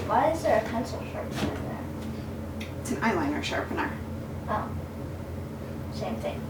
Why is there a pencil sharpener there? It's an eyeliner sharpener. Oh. Same thing.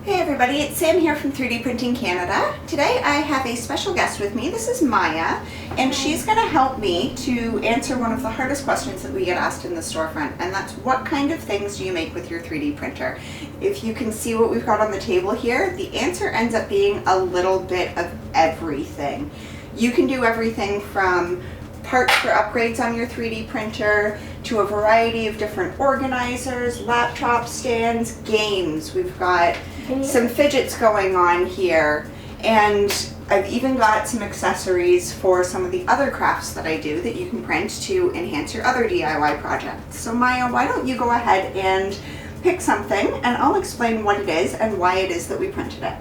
Hey everybody, it's Sam here from 3D Printing Canada. Today I have a special guest with me. This is Maya, and she's going to help me to answer one of the hardest questions that we get asked in the storefront, and that's what kind of things do you make with your 3D printer? If you can see what we've got on the table here, the answer ends up being a little bit of everything. You can do everything from parts for upgrades on your 3D printer to a variety of different organizers, laptop stands, games. We've got some fidgets going on here, and I've even got some accessories for some of the other crafts that I do that you can print to enhance your other DIY projects. So Maya, why don't you go ahead and pick something and I'll explain what it is and why it is that we printed it.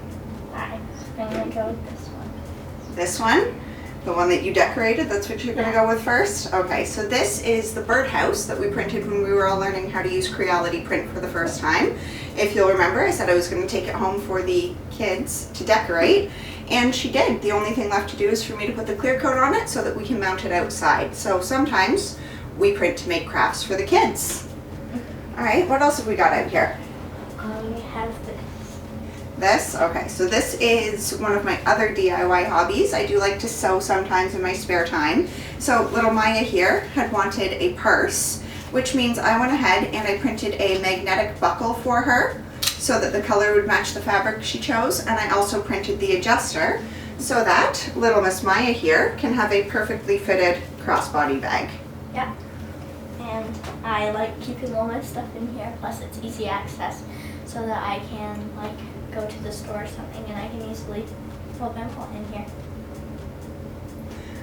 Alright, I'm going to go with this one. This one? The one that you decorated, that's what you're going to go with first? Okay, so this is the birdhouse that we printed when we were all learning how to use Creality Print for the first time. If you'll remember, I said I was going to take it home for the kids to decorate, and she did. The only thing left to do is for me to put the clear coat on it so that we can mount it outside. So sometimes we print to make crafts for the kids. Alright, what else have we got out here? We have this. This? Okay, so this is one of my other DIY hobbies. I do like to sew sometimes in my spare time. So little Maya here had wanted a purse, which means I went ahead and I printed a magnetic buckle for her so that the color would match the fabric she chose, and I also printed the adjuster so that little Miss Maya here can have a perfectly fitted crossbody bag. Yeah. And I like keeping all my stuff in here, plus it's easy access so that I can go to the store or something and I can easily put my phone in here.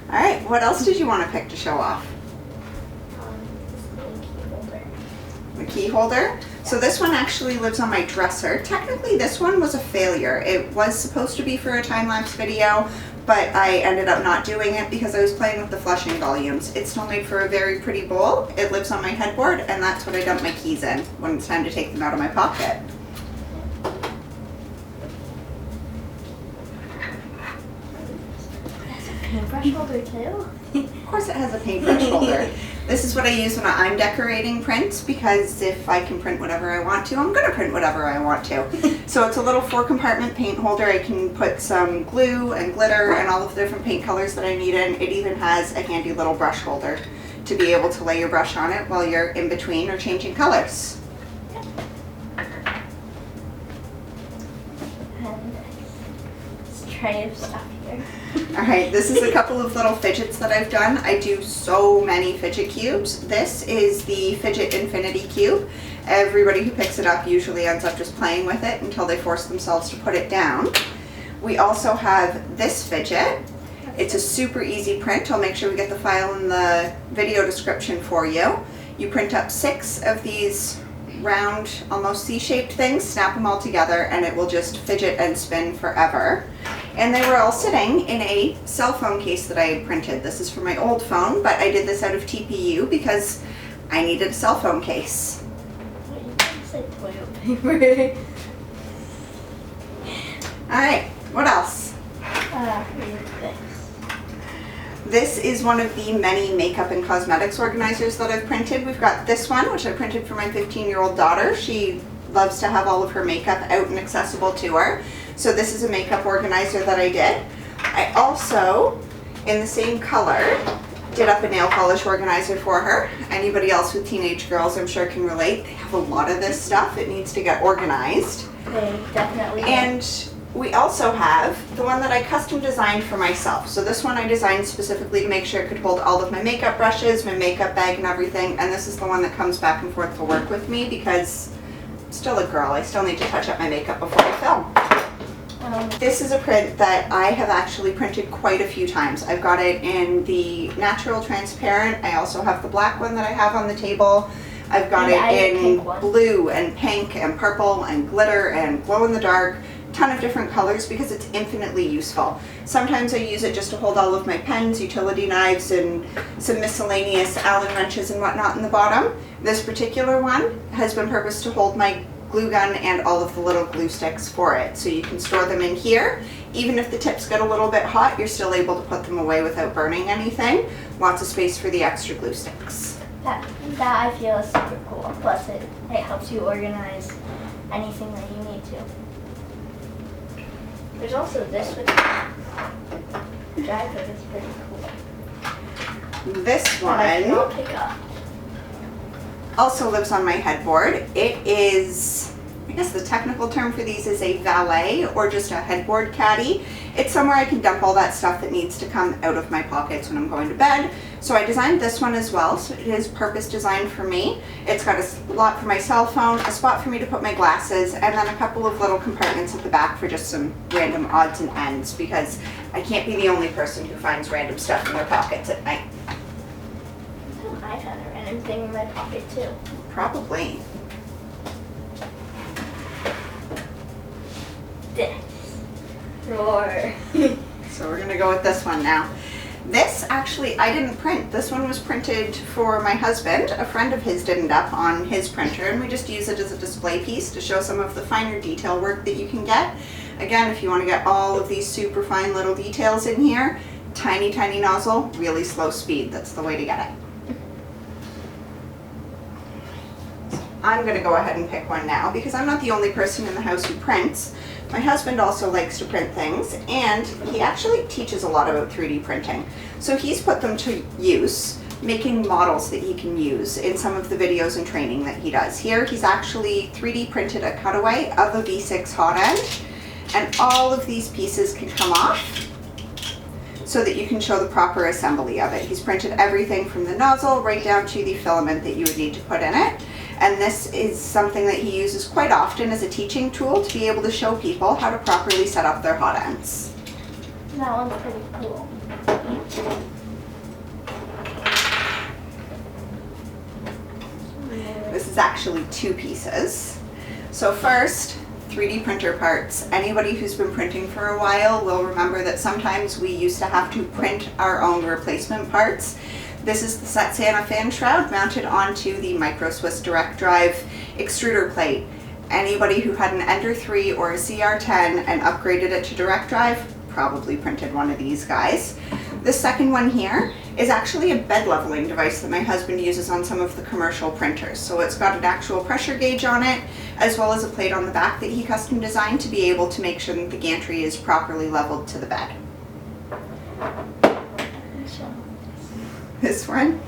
Alright, what else did you want to pick to show off? This little key holder. The key holder. So this one actually lives on my dresser. Technically this one was a failure. It was supposed to be for a time-lapse video, but I ended up not doing it because I was playing with the flushing volumes. It's still made for a very pretty bowl. It lives on my headboard, and that's what I dump my keys in when it's time to take them out of my pocket. Paintbrush holder too? Of course it has a paintbrush holder. This is what I use when I'm decorating prints, because if I can print whatever I want to, I'm going to print whatever I want to. So it's a little 4-compartment paint holder. I can put some glue and glitter and all of the different paint colors that I need in. It even has a handy little brush holder to be able to lay your brush on it while you're in between or changing colors. And this tray of stuff here. Alright, this is a couple of little fidgets that I've done. I do so many fidget cubes. This is the Fidget Infinity Cube. Everybody who picks it up usually ends up just playing with it until they force themselves to put it down. We also have this fidget. It's a super easy print. I'll make sure we get the file in the video description for you. You print up 6 of these round, almost C-shaped things, snap them all together, and it will just fidget and spin forever. And they were all sitting in a cell phone case that I had printed. This is for my old phone, but I did this out of TPU because I needed a cell phone case. What do you think? Say toilet paper. Alright, what else? This. This is one of the many makeup and cosmetics organizers that I've printed. We've got this one, which I printed for my 15-year-old daughter. She loves to have all of her makeup out and accessible to her. So this is a makeup organizer that I did. I also, in the same color, did up a nail polish organizer for her. Anybody else with teenage girls, I'm sure, can relate. They have a lot of this stuff. It needs to get organized. They definitely do. And we also have the one that I custom designed for myself. So this one I designed specifically to make sure it could hold all of my makeup brushes, my makeup bag, and everything. And this is the one that comes back and forth to work with me because I'm still a girl. I still need to touch up my makeup before I film. This is a print that I have actually printed quite a few times. I've got it in the natural transparent. I also have the black one that I have on the table. I've got it in blue and pink and purple and glitter and glow in the dark. Ton of different colors because it's infinitely useful. Sometimes I use it just to hold all of my pens, utility knives, and some miscellaneous Allen wrenches and whatnot in the bottom. This particular one has been purposed to hold my glue gun and all of the little glue sticks for it. So you can store them in here Even if the tips get a little bit hot, you're still able to put them away without burning anything. Lots of space for the extra glue sticks. That I feel is super cool. Plus it helps you organize anything that you need to. There's also this with which I think is pretty cool. This I'll one pick up. also lives on my headboard. It is, I guess the technical term for these is a valet or just a headboard caddy. It's somewhere I can dump all that stuff that needs to come out of my pockets when I'm going to bed. So I designed this one as well, so it is purpose designed for me. It's got a slot for my cell phone, a spot for me to put my glasses, and then a couple of little compartments at the back for just some random odds and ends, because I can't be the only person who finds random stuff in their pockets at night. I found a random thing in my pocket too. Probably. This. Roar. So we're gonna go with this one now. This actually, I didn't print. This one was printed for my husband. A friend of his did up on his printer, and we just use it as a display piece to show some of the finer detail work that you can get. Again, if you want to get all of these super fine little details in here, tiny, tiny nozzle, really slow speed. That's the way to get it. I'm gonna go ahead and pick one now because I'm not the only person in the house who prints. My husband also likes to print things, and he actually teaches a lot about 3D printing. So he's put them to use, making models that he can use in some of the videos and training that he does. Here he's actually 3D printed a cutaway of a V6 hot end, and all of these pieces can come off so that you can show the proper assembly of it. He's printed everything from the nozzle right down to the filament that you would need to put in it. And this is something that he uses quite often as a teaching tool to be able to show people how to properly set up their hot ends. That one's pretty cool. This is actually two pieces. So first, 3D printer parts. Anybody who's been printing for a while will remember that sometimes we used to have to print our own replacement parts. This is the Set Santa fan shroud mounted onto the Micro Swiss Direct Drive extruder plate. Anybody who had an Ender 3 or a CR10 and upgraded it to Direct Drive probably printed one of these guys. The second one here is actually a bed leveling device that my husband uses on some of the commercial printers. So it's got an actual pressure gauge on it, as well as a plate on the back that he custom designed to be able to make sure that the gantry is properly leveled to the bed. This one?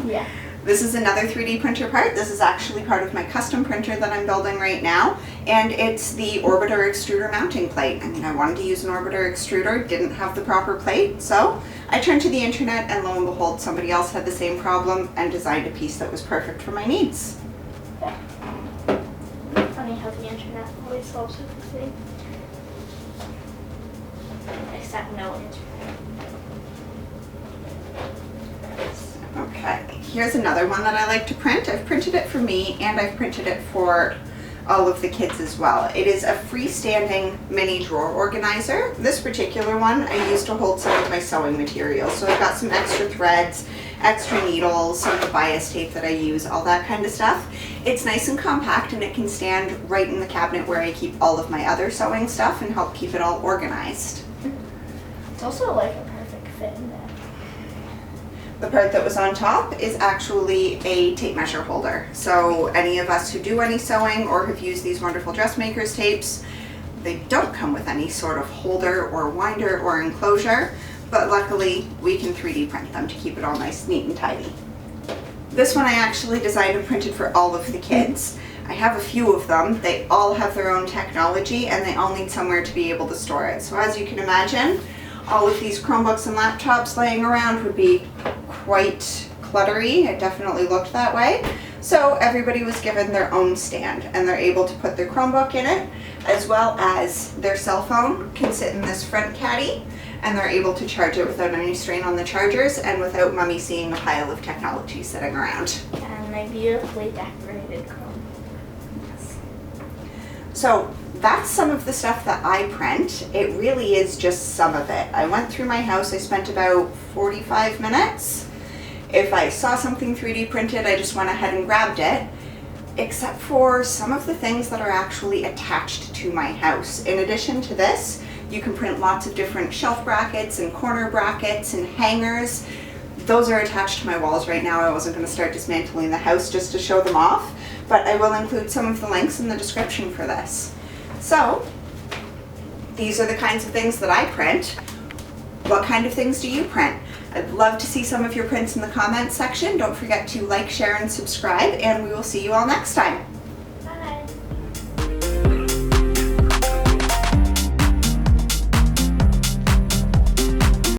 Yeah. This is another 3D printer part. This is actually part of my custom printer that I'm building right now, and it's the orbiter extruder mounting plate. I mean, I wanted to use an orbiter extruder, didn't have the proper plate, so I turned to the internet, and lo and behold, somebody else had the same problem and designed a piece that was perfect for my needs. Yeah. Funny how the internet always solves everything. Except no internet. Okay, here's another one that I like to print. I've printed it for me, and I've printed it for all of the kids as well. It is a freestanding mini drawer organizer. This particular one I use to hold some of my sewing materials. So I've got some extra threads, extra needles, some of the bias tape that I use, all that kind of stuff. It's nice and compact, and it can stand right in the cabinet where I keep all of my other sewing stuff and help keep it all organized. It's also like a perfect fit in there. The part that was on top is actually a tape measure holder. So any of us who do any sewing or have used these wonderful dressmakers tapes, they don't come with any sort of holder or winder or enclosure, but luckily we can 3D print them to keep it all nice, neat, and tidy. This one I actually designed and printed for all of the kids. I have a few of them. They all have their own technology, and they all need somewhere to be able to store it. So as you can imagine, all of these Chromebooks and laptops laying around would be quite cluttery. It definitely looked that way. So everybody was given their own stand, and they're able to put their Chromebook in it, as well as their cell phone can sit in this front caddy, and they're able to charge it without any strain on the chargers and without Mummy seeing a pile of technology sitting around. And my beautifully decorated Chrome. So that's some of the stuff that I print. It really is just some of it. I went through my house, I spent about 45 minutes. If I saw something 3D printed, I just went ahead and grabbed it, except for some of the things that are actually attached to my house. In addition to this, You can print lots of different shelf brackets and corner brackets and hangers. Those are attached to my walls right now. I wasn't going to start dismantling the house just to show them off, but I will include some of the links in the description for this. So, these are the kinds of things that I print. What kind of things do you print? I'd love to see some of your prints in the comments section. Don't forget to like, share, and subscribe, and we will see you all next time.